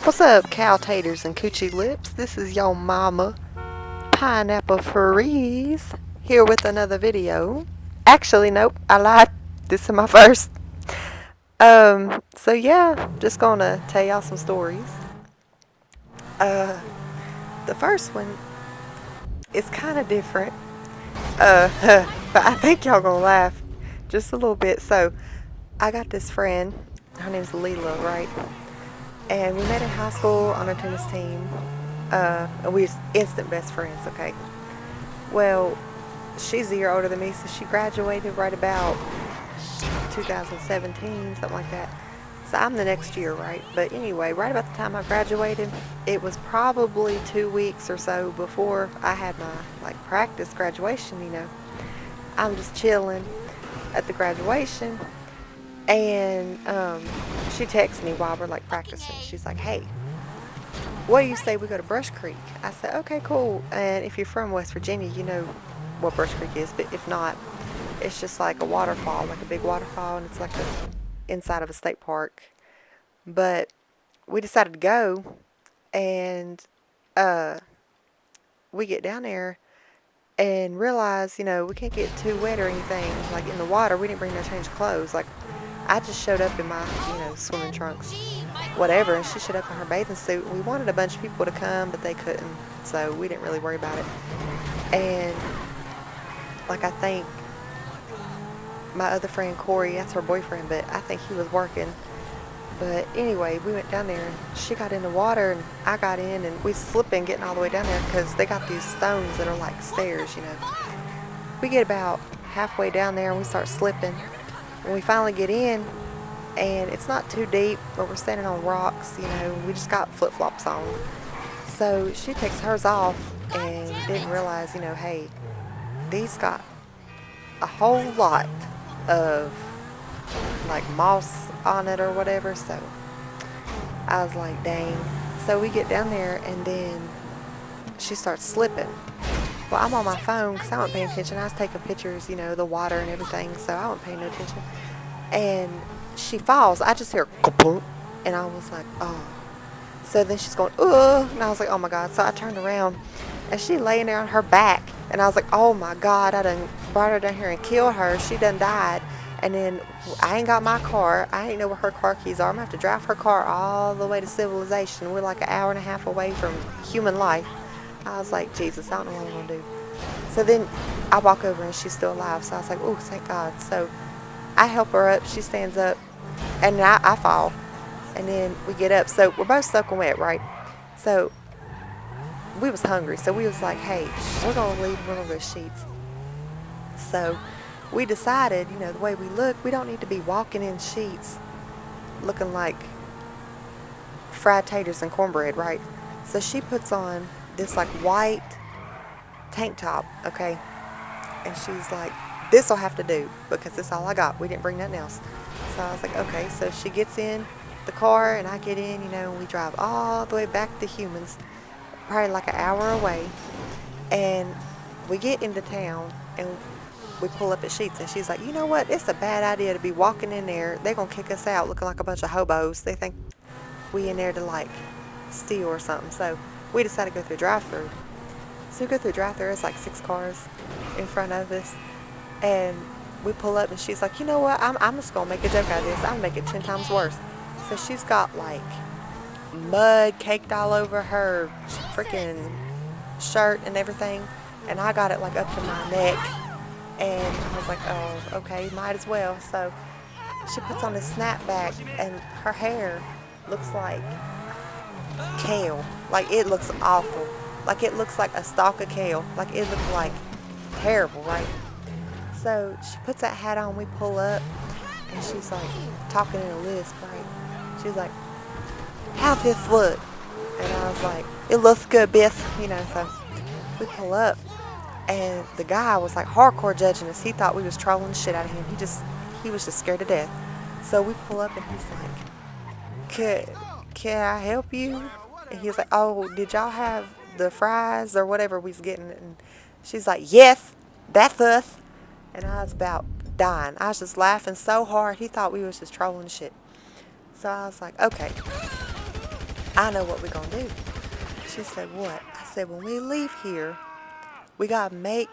What's up, cow taters and coochie lips? This is your mama, Pineapple Freeze, here with another video. Actually, nope, I lied. This is my first. So yeah, just gonna tell y'all some stories. Uh, the first one is kind of different. Uh, but I think y'all gonna laugh just a little bit. So, I got this friend. Her name's Leela, right? And we met in high school on a tennis team. And we was instant best friends, okay? Well, she's a year older than me, so she graduated right about 2017, something like that. So I'm the next year, right? But anyway, right about the time I graduated, it was probably 2 weeks or so before I had my practice graduation. I'm just chilling at the graduation, and she texts me while we're practicing. She's like, "Hey, what do you say we go to Brush Creek?" I said, "Okay, cool." And if you're from West Virginia, you know what Brush Creek is, but if not, it's just like a waterfall, like a big waterfall, and it's like inside of a state park. But we decided to go, and uh, we get down there and realize, we can't get too wet or anything. Like in the water, we didn't bring no change of clothes. Like I just showed up in my, swimming trunks, whatever, and she showed up in her bathing suit. We wanted a bunch of people to come, but they couldn't, so we didn't really worry about it. And I think my other friend Corey, that's her boyfriend, but I think he was working. But anyway, we went down there, and she got in the water, and I got in, and we slipping getting all the way down there because they got these stones that are like stairs. We get about halfway down there, and we start slipping. When we finally get in, and it's not too deep, but we're standing on rocks, we just got flip-flops on. So she takes hers off and didn't realize, hey, these got a whole lot of moss on it or whatever. So I was like, dang. So we get down there, and then she starts slipping. Well, I'm on my phone because I wasn't paying attention. I was taking pictures, the water and everything, so I wasn't paying no attention. And she falls. I just hear kaboom, and I was like, oh. So then she's going, ugh, and I was like, oh my God. So I turned around, and she laying there on her back, and I was like, oh my God, I done brought her down here and killed her. She done died. And then I ain't got my car. I ain't know where her car keys are. I'm going to have to drive her car all the way to civilization. We're like an hour and a half away from human life. I was like, Jesus, I don't know what I'm going to do. So then I walk over, and she's still alive. So I was like, oh, thank God. So I help her up. She stands up, and I fall. And then we get up. So we're both soaking wet, right? So we was hungry. So we was like, hey, we're going to leave. We're going to go to Sheets. So we decided, the way we look, we don't need to be walking in Sheets looking like fried taters and cornbread, right? So she puts on this white tank top, okay? And she's like, this will have to do because this is all I got. We didn't bring nothing else. So I was like, okay. So she gets in the car, and I get in, and we drive all the way back to Humans, probably like an hour away. And we get into town, and we pull up at Sheets, and she's like, you know what? It's a bad idea to be walking in there. They're going to kick us out looking like a bunch of hobos. They think we in there to steal or something. So we decided to go through a drive-thru. So we go through a drive-thru. It's like 6 cars in front of us. And we pull up, and she's like, you know what? I'm just going to make a joke out of this. I'm going to make it 10 times worse. So she's got mud caked all over her freaking shirt and everything. And I got it up to my neck. And I was like, oh, okay, might as well. So she puts on a snapback, and her hair looks like kale. It looks awful. It looks like a stalk of kale. It looks terrible, right? So she puts that hat on, we pull up, and she's talking in a lisp, right? She's like, how's this look? And I was like, it looks good, Biff. So we pull up, and the guy was hardcore judging us. He thought we was trolling the shit out of him. He was just scared to death. So we pull up, and he's like, can I help you? And he's like, oh, did y'all have the fries or whatever we was getting? And she's like, yes, that's us. And I was about dying. I was just laughing so hard. He thought we was just trolling shit. So I was like, okay. I know what we're gonna do. She said, what? I said, when we leave here, we gotta make,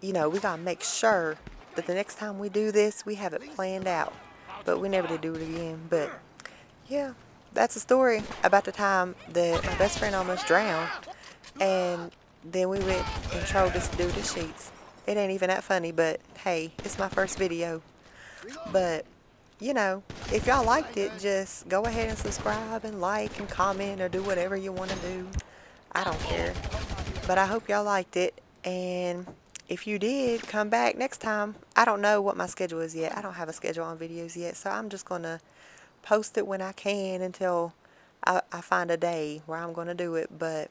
we gotta make sure that the next time we do this, we have it planned out. But we never did do it again. But yeah, that's a story about the time that my best friend almost drowned. And then we went and told us to do the sheets. It ain't even that funny, but hey, it's my first video. But, if y'all liked it, just go ahead and subscribe and like and comment or do whatever you want to do. I don't care. But I hope y'all liked it. And if you did, come back next time. I don't know what my schedule is yet. I don't have a schedule on videos yet. So I'm just going to post it when I can until I find a day where I'm going to do it. But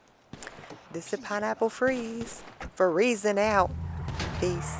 this is Pineapple Freeze for Reason Out. Peace.